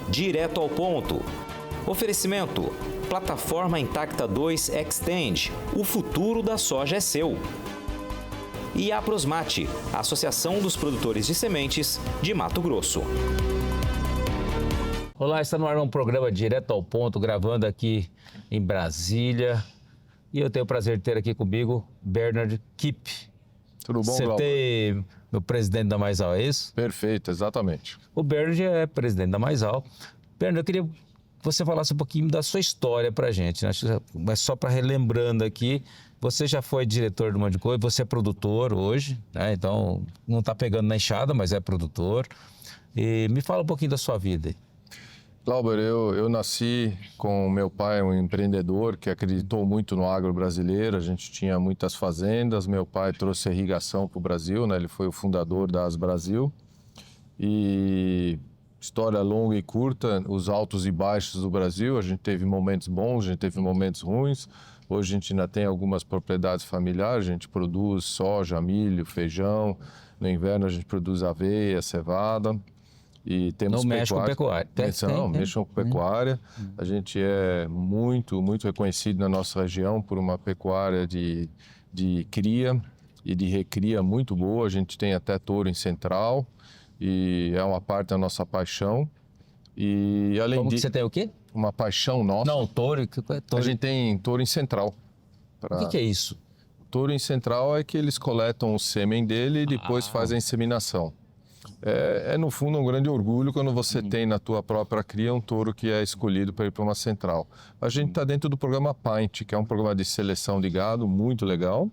direto ao ponto. Oferecimento: Plataforma Intacta 2 Extend. O futuro da soja é seu. E a Prosmate, Associação dos Produtores de Sementes de Mato Grosso. Olá, está no ar um programa direto ao ponto, gravando aqui em Brasília. E eu tenho o prazer de ter aqui comigo Bernard Kipp. Tudo bom, Glauber? CT, meu presidente da Mais-Al, é isso? Perfeito, exatamente. O Bernard é presidente da Mais-Al. Bernard, eu queria que você falasse um pouquinho da sua história pra gente, né? Mas só para relembrando aqui, você já foi diretor de um monte de coisa, você é produtor hoje, né? Então não está pegando na enxada, mas é produtor. E me fala um pouquinho da sua vida. Glauber, eu nasci com meu pai, um empreendedor que acreditou muito no agro brasileiro. A gente tinha muitas fazendas, meu pai trouxe irrigação para o Brasil, né? Ele foi o fundador da Asbrasil. E história longa e curta, os altos e baixos do Brasil, a gente teve momentos bons, a gente teve momentos ruins. Hoje a gente ainda tem algumas propriedades familiares, a gente produz soja, milho, feijão. No inverno a gente produz aveia, cevada. E temos não mexe com pecuária. Não, mexam com pecuária. A gente é muito reconhecido na nossa região por uma pecuária de cria e de recria muito boa. A gente tem até touro em Central e é uma parte da nossa paixão. E além Como que você tem o quê? Uma paixão nossa. Não, touro. A gente tem touro em Central. O que é isso? Touro em Central é que eles coletam o sêmen dele e depois fazem a inseminação. É, no fundo, um grande orgulho quando você tem na tua própria cria um touro que é escolhido para ir para uma central. A gente está dentro do programa Pint, que é um programa de seleção de gado muito legal.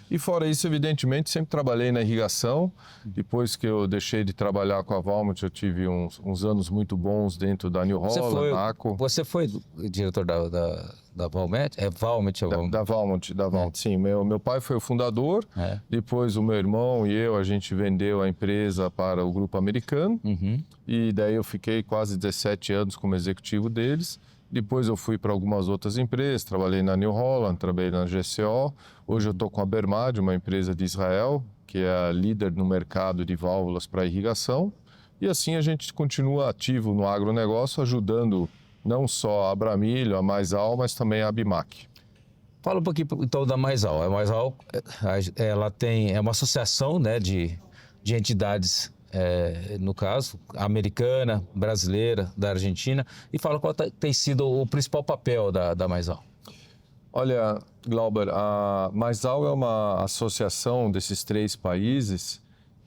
E fora isso, evidentemente, sempre trabalhei na irrigação. Depois que eu deixei de trabalhar com a Valmont, eu tive uns anos muito bons dentro da New Holland, ACO. Você foi diretor da Valmet? É Valmet? Da Valmont, sim. Meu pai foi o fundador, depois o meu irmão e eu, a gente vendeu a empresa para o grupo americano. E daí eu fiquei quase 17 anos como executivo deles. Depois eu fui para algumas outras empresas, trabalhei na New Holland, trabalhei na GCO. Hoje eu estou com a Bermad, uma empresa de Israel, que é a líder no mercado de válvulas para irrigação. E assim a gente continua ativo no agronegócio, ajudando não só a Abramilho, a Mais-Al, mas também a Abimac. Fala um pouquinho então da Mais-Al. A Mais-Al, ela é uma associação, né, de entidades, no caso, americana, brasileira, da Argentina, e fala qual tem sido o principal papel da Mais-Al. Olha, Glauber, a Mais-Al é uma associação desses três países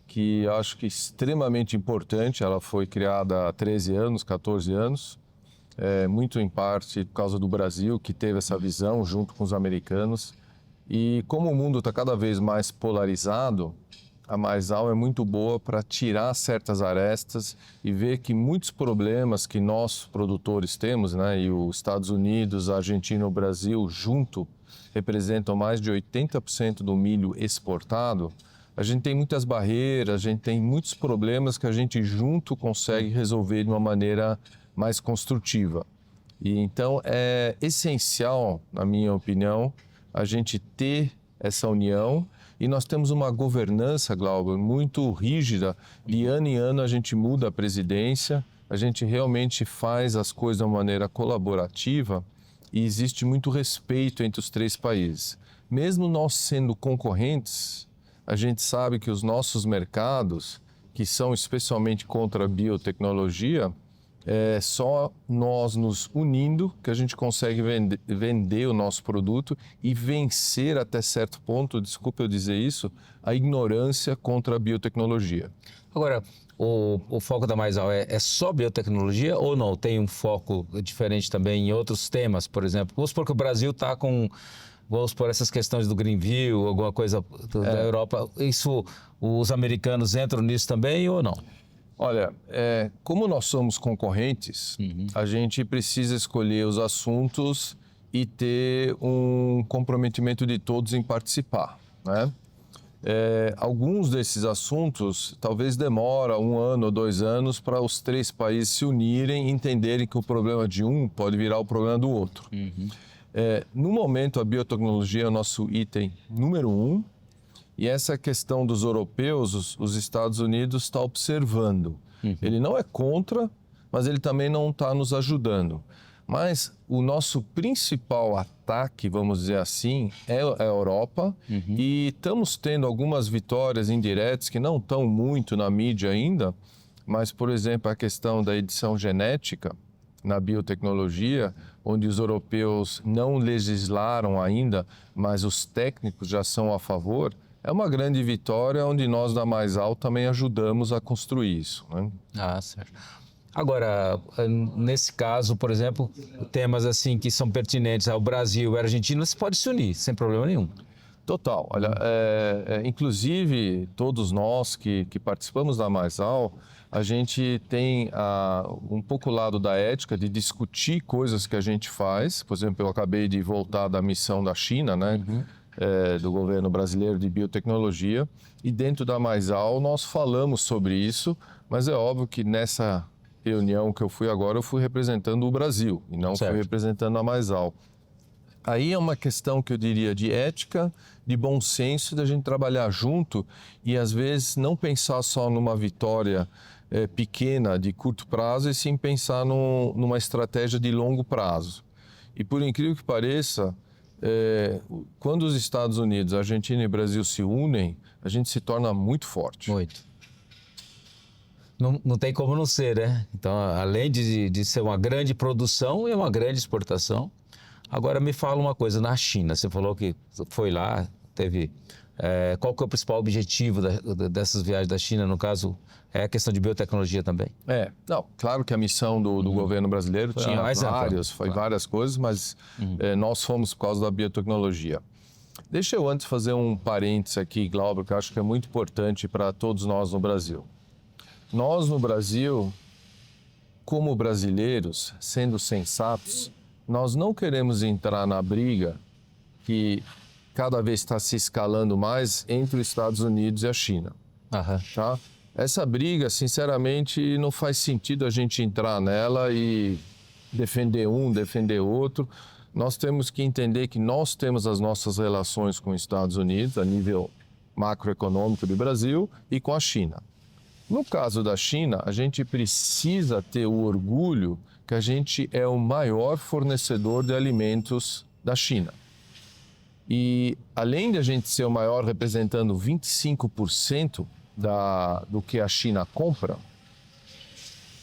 que eu acho que é extremamente importante. Ela foi criada há 13 anos, 14 anos, muito em parte por causa do Brasil, que teve essa visão junto com os americanos. E como o mundo está cada vez mais polarizado, a Mais-Al é muito boa para tirar certas arestas e ver que muitos problemas que nós produtores temos, né, e os Estados Unidos, a Argentina e o Brasil junto representam mais de 80% do milho exportado. A gente tem muitas barreiras, a gente tem muitos problemas que a gente junto consegue resolver de uma maneira mais construtiva. E então é essencial, na minha opinião, a gente ter essa união. E nós temos uma governança, Glauber, muito rígida. De ano em ano a gente muda a presidência, a gente realmente faz as coisas de uma maneira colaborativa e existe muito respeito entre os três países. Mesmo nós sendo concorrentes, a gente sabe que os nossos mercados, que são especialmente contra a biotecnologia, é só nós nos unindo que a gente consegue vender o nosso produto e vencer até certo ponto, desculpa eu dizer isso, a ignorância contra a biotecnologia. Agora, o foco da Mais-Al é só biotecnologia ou não? Tem um foco diferente também em outros temas, por exemplo? Vamos supor que o Brasil está com, vamos supor, essas questões do Green Deal, alguma coisa da Europa. Isso, os americanos entram nisso também ou não? Olha, como nós somos concorrentes, a gente precisa escolher os assuntos e ter um comprometimento de todos em participar, né? Alguns desses assuntos talvez demora 1 ano ou 2 anos para os três países se unirem e entenderem que o problema de um pode virar o problema do outro. No momento, a biotecnologia é o nosso item número 1. E essa questão dos europeus, os Estados Unidos está observando. Ele não é contra, mas ele também não está nos ajudando. Mas o nosso principal ataque, vamos dizer assim, é a Europa, e estamos tendo algumas vitórias indiretas que não estão muito na mídia ainda, mas, por exemplo, a questão da edição genética na biotecnologia, onde os europeus não legislaram ainda, mas os técnicos já são a favor, é uma grande vitória onde nós da Mais Alto também ajudamos a construir isso, né? Ah, certo. Agora, nesse caso, por exemplo, temas assim que são pertinentes ao Brasil e à Argentina, você pode se unir, sem problema nenhum. Total. Olha, inclusive, todos nós que participamos da MaisAl, a gente tem um pouco o lado da ética de discutir coisas que a gente faz. Por exemplo, eu acabei de voltar da missão da China, né? Do governo brasileiro de biotecnologia. E dentro da MaisAl nós falamos sobre isso, mas é óbvio que nessa reunião que eu fui agora, eu fui representando o Brasil e não fui representando a MaisAl. Aí é uma questão que eu diria de ética, de bom senso, da gente trabalhar junto e às vezes não pensar só numa vitória pequena de curto prazo e sim pensar numa estratégia de longo prazo. E por incrível que pareça, quando os Estados Unidos, Argentina e Brasil se unem, a gente se torna muito forte. Muito. Não tem como não ser, né? Então, além de ser uma grande produção, é uma grande exportação. Agora me fala uma coisa, na China, você falou que foi lá, teve... qual que é o principal objetivo dessas viagens da China, no caso, é a questão de biotecnologia também? Não, claro que a missão do governo brasileiro tinha várias coisas, mas nós fomos por causa da biotecnologia. Deixa eu antes fazer um parênteses aqui, Glauber, que eu acho que é muito importante para todos nós no Brasil. Nós no Brasil, como brasileiros, sendo sensatos, nós não queremos entrar na briga que cada vez está se escalando mais entre os Estados Unidos e a China. Tá? Essa briga, sinceramente, não faz sentido a gente entrar nela e defender um, defender outro. Nós temos que entender que nós temos as nossas relações com os Estados Unidos, a nível macroeconômico do Brasil, e com a China. No caso da China, a gente precisa ter o orgulho que a gente é o maior fornecedor de alimentos da China. E além de a gente ser o maior, representando 25% do que a China compra,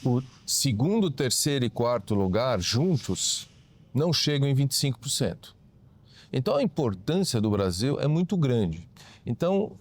o segundo, terceiro e quarto lugar, juntos, não chegam em 25%. Então a importância do Brasil é muito grande. Então,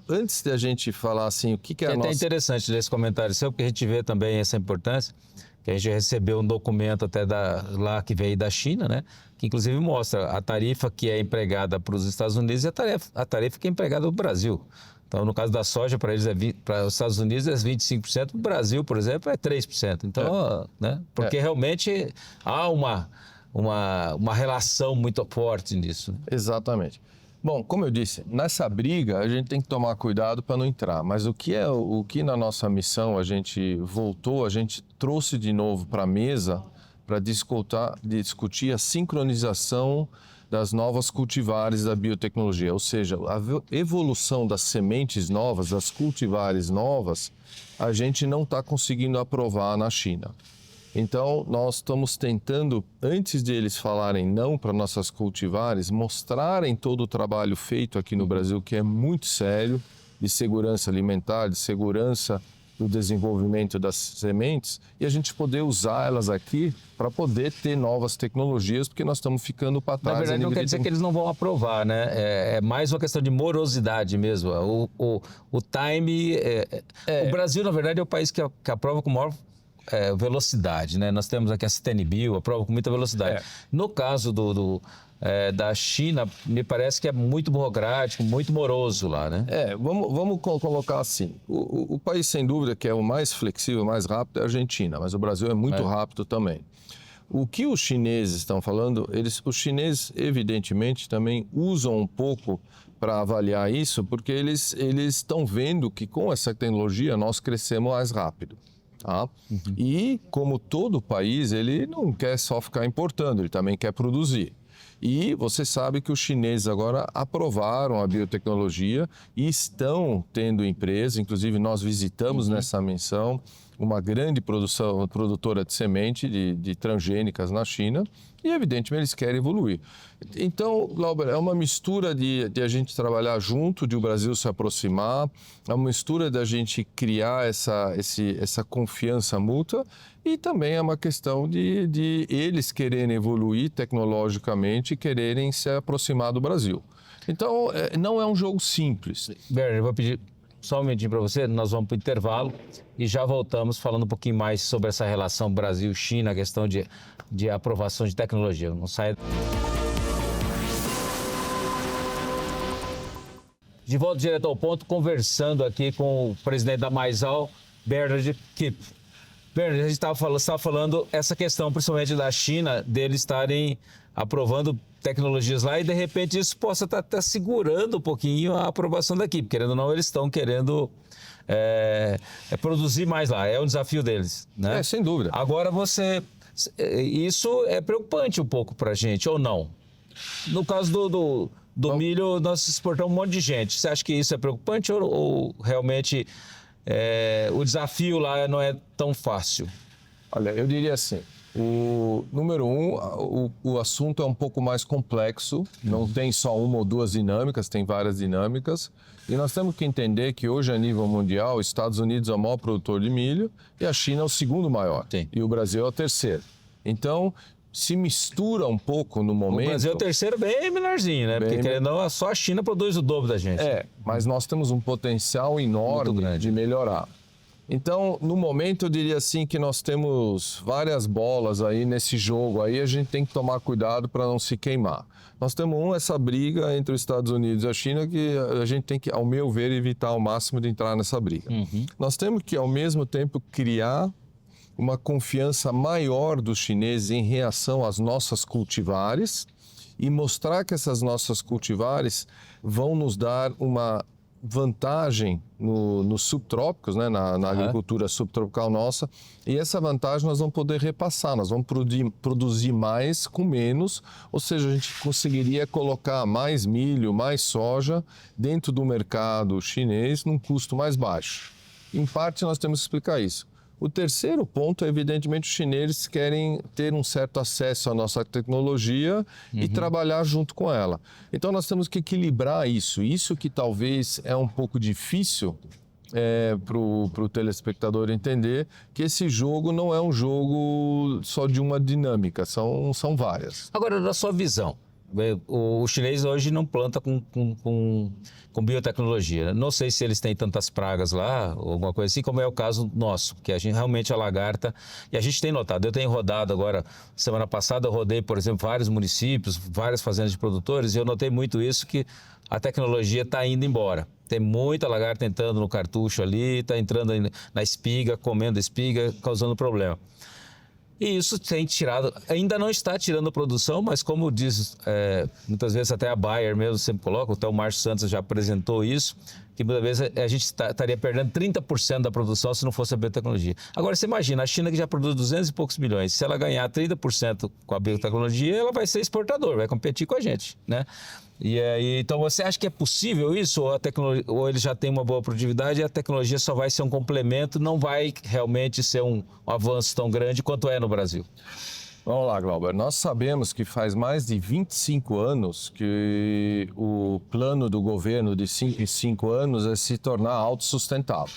antes de a gente falar assim, o que é a nossa... É até interessante esse comentário seu, porque a gente vê também essa importância, que a gente recebeu um documento até lá que veio da China, né? Que inclusive mostra a tarifa que é empregada para os Estados Unidos e a tarifa que é empregada no Brasil. Então, no caso da soja, para eles para os Estados Unidos é 25%, no Brasil, por exemplo, é 3%. Então, né? Porque realmente há uma relação muito forte nisso. Né? Exatamente. Bom, como eu disse, nessa briga a gente tem que tomar cuidado para não entrar, mas o que na nossa missão a gente trouxe de novo para a mesa para discutir a sincronização das novas cultivares da biotecnologia, ou seja, a evolução das sementes novas, das cultivares novas, a gente não está conseguindo aprovar na China. Então, nós estamos tentando, antes de eles falarem não para nossas cultivares, mostrarem todo o trabalho feito aqui no Brasil, que é muito sério, de segurança alimentar, de segurança do desenvolvimento das sementes, e a gente poder usar elas aqui para poder ter novas tecnologias, porque nós estamos ficando para trás. Na verdade, não quer dizer que eles não vão aprovar, né? É mais uma questão de morosidade mesmo. O time... O Brasil, na verdade, é o país que aprova com maior... velocidade, né? Nós temos aqui a CTNBio, a prova com muita velocidade. No caso da China, me parece que é muito burocrático, muito moroso lá, né? Vamos colocar assim. O país, sem dúvida, que é o mais flexível, mais rápido é a Argentina, mas o Brasil é muito rápido também. O que os chineses estão falando, os chineses, evidentemente, também usam um pouco para avaliar isso, porque eles estão vendo que com essa tecnologia nós crescemos mais rápido. Tá? E, como todo país, ele não quer só ficar importando, ele também quer produzir. E você sabe que os chineses agora aprovaram a biotecnologia e estão tendo empresas, inclusive nós visitamos nessa missão uma grande produtora de semente de transgênicas na China e, evidentemente, eles querem evoluir. Então, Glauber, é uma mistura de a gente trabalhar junto, de o Brasil se aproximar, é uma mistura de a gente criar essa confiança mútua e também é uma questão de eles quererem evoluir tecnologicamente e quererem se aproximar do Brasil. Então, não é um jogo simples. Berner, eu vou pedir só um minutinho para você, nós vamos para o intervalo e já voltamos falando um pouquinho mais sobre essa relação Brasil-China, a questão de aprovação de tecnologia. Não sai. De volta direto ao ponto, conversando aqui com o presidente da Maisal, Bernard Kipp. Bernard, a gente estava falando essa questão, principalmente da China, deles estarem aprovando tecnologias lá e, de repente, isso possa estar segurando um pouquinho a aprovação daqui. Porque, querendo ou não, eles estão querendo produzir mais lá. É um desafio deles, né? Sem dúvida. Agora, isso é preocupante um pouco para a gente, ou não? No caso do milho, nós exportamos um monte de gente. Você acha que isso é preocupante ou realmente o desafio lá não é tão fácil? Olha, eu diria assim, número um, o assunto é um pouco mais complexo, não tem só uma ou duas dinâmicas, tem várias dinâmicas. E nós temos que entender que hoje, a nível mundial, os Estados Unidos é o maior produtor de milho e a China é o segundo maior. Sim. E o Brasil é o terceiro. Então, se mistura um pouco no momento... O Brasil é o terceiro bem menorzinho, né? Porque, querendo ou não, só a China produz o dobro da gente. Mas nós temos um potencial enorme de melhorar. Então, no momento, eu diria assim que nós temos várias bolas aí nesse jogo. Aí a gente tem que tomar cuidado para não se queimar. Nós temos essa briga entre os Estados Unidos e a China que a gente tem que, ao meu ver, evitar ao máximo de entrar nessa briga. Nós temos que, ao mesmo tempo, criar uma confiança maior dos chineses em reação às nossas cultivares e mostrar que essas nossas cultivares vão nos dar uma vantagem nos subtrópicos, né, na agricultura subtropical nossa, e essa vantagem nós vamos poder repassar, nós vamos produzir mais com menos, ou seja, a gente conseguiria colocar mais milho, mais soja dentro do mercado chinês num custo mais baixo. Em parte nós temos que explicar isso. O terceiro ponto é, evidentemente, os chineses querem ter um certo acesso à nossa tecnologia e trabalhar junto com ela. Então, nós temos que equilibrar isso. Isso que talvez é um pouco difícil para o telespectador entender, que esse jogo não é um jogo só de uma dinâmica, são várias. Agora, na sua visão, o chinês hoje não planta com biotecnologia. Não sei se eles têm tantas pragas lá, ou alguma coisa assim, como é o caso nosso, que a gente realmente a lagarta, e a gente tem notado, eu tenho rodado agora, semana passada eu rodei, por exemplo, vários municípios, várias fazendas de produtores, e eu notei muito isso, que a tecnologia está indo embora. Tem muita lagarta entrando no cartucho ali, está entrando na espiga, comendo espiga, causando problema. E isso tem tirado, ainda não está tirando produção, mas como diz, muitas vezes até a Bayer mesmo sempre coloca, até o Márcio Santos já apresentou isso, que muitas vezes a gente estaria perdendo 30% da produção se não fosse a biotecnologia. Agora você imagina, a China que já produz 200 e poucos milhões, se ela ganhar 30% com a biotecnologia, ela vai ser exportador, vai competir com a gente, né? E aí, então você acha que é possível isso, ou ele já tem uma boa produtividade e a tecnologia só vai ser um complemento, não vai realmente ser um avanço tão grande quanto é no Brasil? Vamos lá, Glauber. Nós sabemos que faz mais de 25 anos que o plano do governo de 5 em 5 anos é se tornar autossustentável.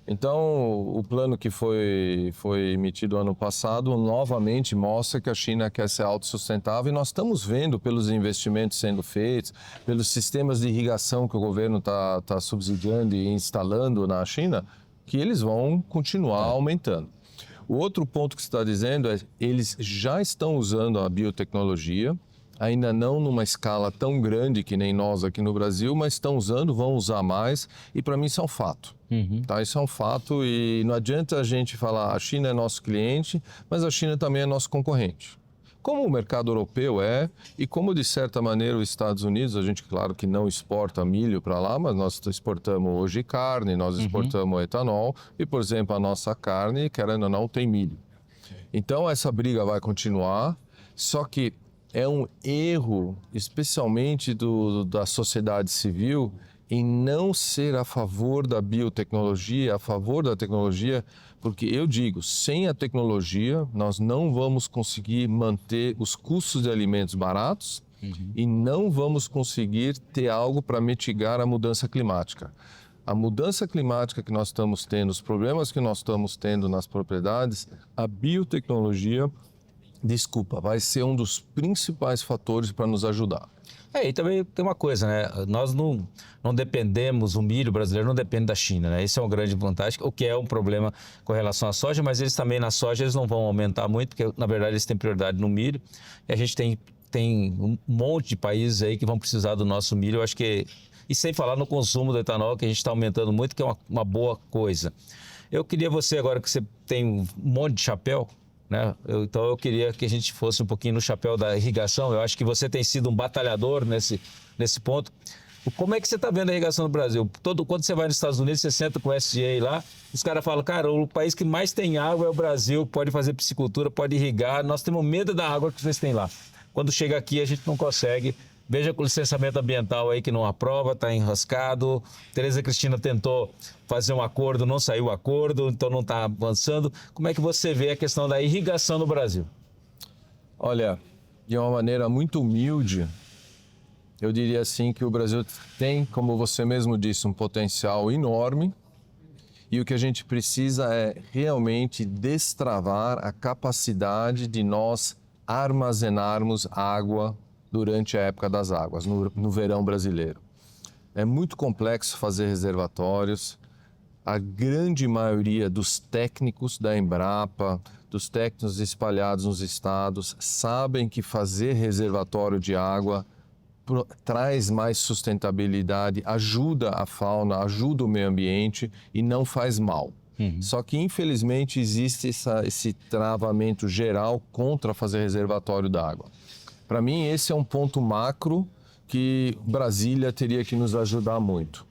Então, o plano que foi emitido ano passado novamente mostra que a China quer ser autossustentável e nós estamos vendo pelos investimentos sendo feitos, pelos sistemas de irrigação que o governo está subsidiando e instalando na China, que eles vão continuar aumentando. O outro ponto que você está dizendo é que eles já estão usando a biotecnologia, ainda não numa escala tão grande que nem nós aqui no Brasil, mas estão usando, vão usar mais, e para mim isso é um fato. Tá? Isso é um fato e não adianta a gente falar a China é nosso cliente, mas a China também é nosso concorrente. Como o mercado europeu e como de certa maneira os Estados Unidos, a gente claro que não exporta milho para lá, mas nós exportamos hoje carne, nós exportamos etanol e, por exemplo, a nossa carne, querendo ou não, tem milho. Então essa briga vai continuar, só que é um erro, especialmente da sociedade civil, em não ser a favor da biotecnologia, a favor da tecnologia, porque eu digo, sem a tecnologia nós não vamos conseguir manter os custos de alimentos baratos e não vamos conseguir ter algo para mitigar a mudança climática. A mudança climática que nós estamos tendo, os problemas que nós estamos tendo nas propriedades, a biotecnologia, vai ser um dos principais fatores para nos ajudar. E também tem uma coisa, né? Nós não dependemos, o milho brasileiro não depende da China, né? Isso é uma grande vantagem, o que é um problema com relação à soja, mas eles também na soja eles não vão aumentar muito, porque na verdade eles têm prioridade no milho. E a gente tem um monte de países aí que vão precisar do nosso milho, eu acho que... E sem falar no consumo do etanol, que a gente está aumentando muito, que é uma boa coisa. Eu queria você, agora que você tem um monte de chapéu, né? Então eu queria que a gente fosse um pouquinho no chapéu da irrigação. Eu acho que você tem sido um batalhador nesse ponto. Como é que você está vendo a irrigação no Brasil? Quando você vai nos Estados Unidos, você senta com o SGA lá, os caras falam, cara, o país que mais tem água é o Brasil, pode fazer piscicultura, pode irrigar, nós temos medo da água que vocês têm lá. Quando chega aqui, a gente não consegue. Veja com o licenciamento ambiental aí que não aprova, está enroscado. Tereza Cristina tentou fazer um acordo, não saiu o acordo, então não está avançando. Como é que você vê a questão da irrigação no Brasil? Olha, de uma maneira muito humilde, eu diria assim que o Brasil tem, como você mesmo disse, um potencial enorme e o que a gente precisa é realmente destravar a capacidade de nós armazenarmos água durante a época das águas, no verão brasileiro. É muito complexo fazer reservatórios. A grande maioria dos técnicos da Embrapa, dos técnicos espalhados nos estados, sabem que fazer reservatório de água traz mais sustentabilidade, ajuda a fauna, ajuda o meio ambiente e não faz mal. Só que, infelizmente, existe esse travamento geral contra fazer reservatório d'água. Para mim, esse é um ponto macro que Brasília teria que nos ajudar muito.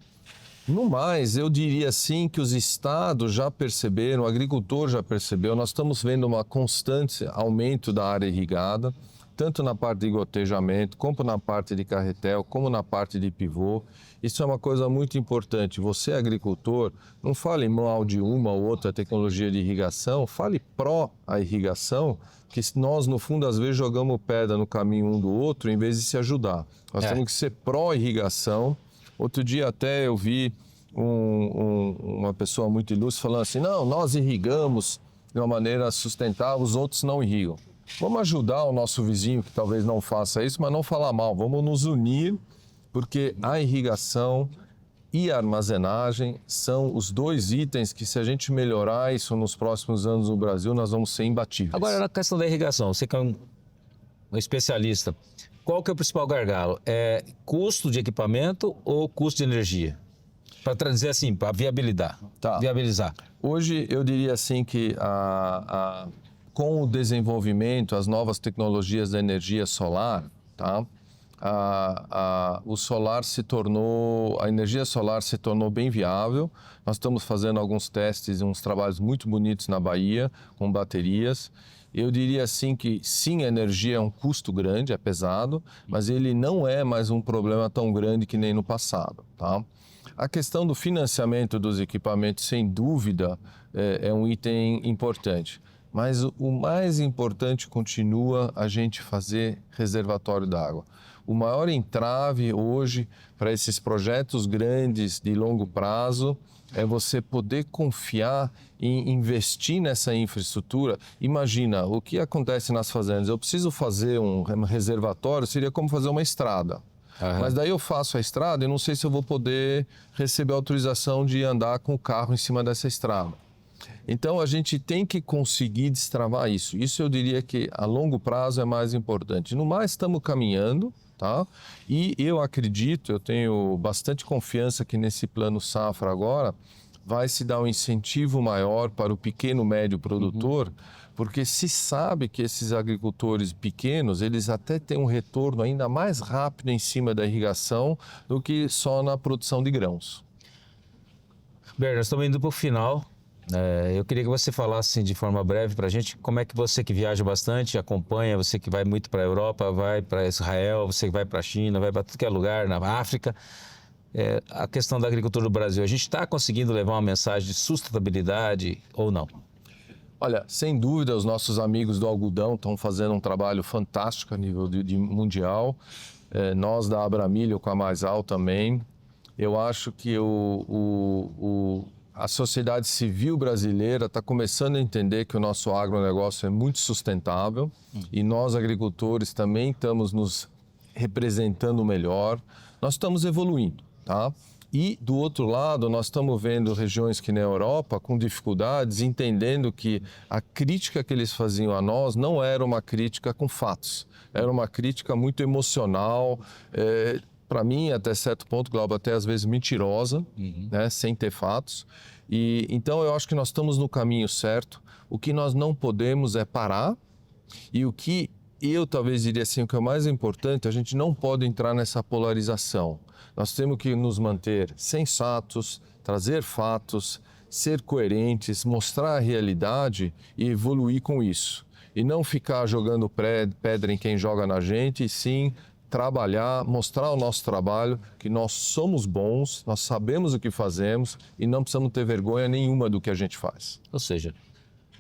No mais, eu diria sim que os estados já perceberam, o agricultor já percebeu, nós estamos vendo uma constante aumento da área irrigada, tanto na parte de gotejamento, como na parte de carretel, como na parte de pivô. Isso é uma coisa muito importante. Você, agricultor, não fale mal de uma ou outra tecnologia de irrigação, fale pró a irrigação, que nós, no fundo, às vezes jogamos pedra no caminho um do outro em vez de se ajudar. Nós temos que ser pró-irrigação. Outro dia até eu vi uma pessoa muito ilustre falando assim, não, nós irrigamos de uma maneira sustentável, os outros não irrigam. Vamos ajudar o nosso vizinho que talvez não faça isso, mas não falar mal. Vamos nos unir, porque a irrigação e a armazenagem são os dois itens que, se a gente melhorar isso nos próximos anos no Brasil, nós vamos ser imbatíveis. Agora, na questão da irrigação, você que é um especialista, qual que é o principal gargalo? É custo de equipamento ou custo de energia? Para trazer assim, para viabilizar. Hoje, eu diria assim que com o desenvolvimento, as novas tecnologias da energia solar, tá? A energia solar se tornou bem viável. Nós estamos fazendo alguns testes e uns trabalhos muito bonitos na Bahia, com baterias. Eu diria assim que sim, a energia é um custo grande, é pesado, mas ele não é mais um problema tão grande que nem no passado, tá? A questão do financiamento dos equipamentos, sem dúvida, é um item importante. Mas o mais importante continua a gente fazer reservatório d'água. O maior entrave hoje para esses projetos grandes de longo prazo é você poder confiar em investir nessa infraestrutura. Imagina, o que acontece nas fazendas? Eu preciso fazer um reservatório, seria como fazer uma estrada. Mas daí eu faço a estrada e não sei se eu vou poder receber autorização de andar com o carro em cima dessa estrada. Então, a gente tem que conseguir destravar isso. Isso eu diria que a longo prazo é mais importante. No mais, estamos caminhando, tá? E eu acredito, eu tenho bastante confiança que nesse plano safra agora vai se dar um incentivo maior para o pequeno e médio produtor, porque se sabe que esses agricultores pequenos, eles até têm um retorno ainda mais rápido em cima da irrigação do que só na produção de grãos. Bernardo, nós estamos indo para o final. Eu queria que você falasse de forma breve para a gente como é que você que viaja bastante, acompanha, você que vai muito para a Europa, vai para Israel, você que vai para a China, vai para tudo que é lugar, na África. a questão da agricultura do Brasil. A gente está conseguindo levar uma mensagem de sustentabilidade ou não? Olha, sem dúvida, os nossos amigos do algodão estão fazendo um trabalho fantástico a nível de mundial. Nós da Abramilho com a Maisal também. Eu acho que a sociedade civil brasileira está começando a entender que o nosso agronegócio é muito sustentável e nós, agricultores, também estamos nos representando melhor. Nós estamos evoluindo, tá? E, do outro lado, nós estamos vendo regiões que na Europa com dificuldades, entendendo que a crítica que eles faziam a nós não era uma crítica com fatos, era uma crítica muito emocional, para mim, até certo ponto, Glauber, até às vezes mentirosa, né, sem ter fatos. E então eu acho que nós estamos no caminho certo. O que nós não podemos é parar. E o que eu talvez diria assim, o que é o mais importante, a gente não pode entrar nessa polarização. Nós temos que nos manter sensatos, trazer fatos, ser coerentes, mostrar a realidade e evoluir com isso. E não ficar jogando pedra em quem joga na gente, e sim trabalhar, mostrar o nosso trabalho, que nós somos bons, nós sabemos o que fazemos e não precisamos ter vergonha nenhuma do que a gente faz. Ou seja,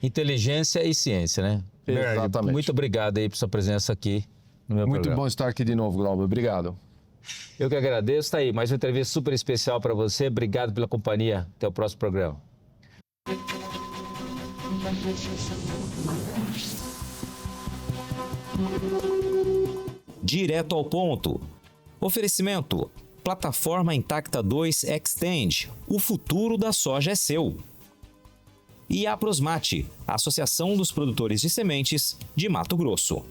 inteligência e ciência, né? Exatamente. Muito obrigado aí por sua presença aqui no meu programa. Muito bom estar aqui de novo, Glauber. Obrigado. Eu que agradeço. Tá aí, mais uma entrevista super especial para você. Obrigado pela companhia. Até o próximo programa. Direto ao ponto. Oferecimento: Plataforma Intacta 2 Extend. O futuro da soja é seu. E a Aprosmate, Associação dos Produtores de Sementes de Mato Grosso.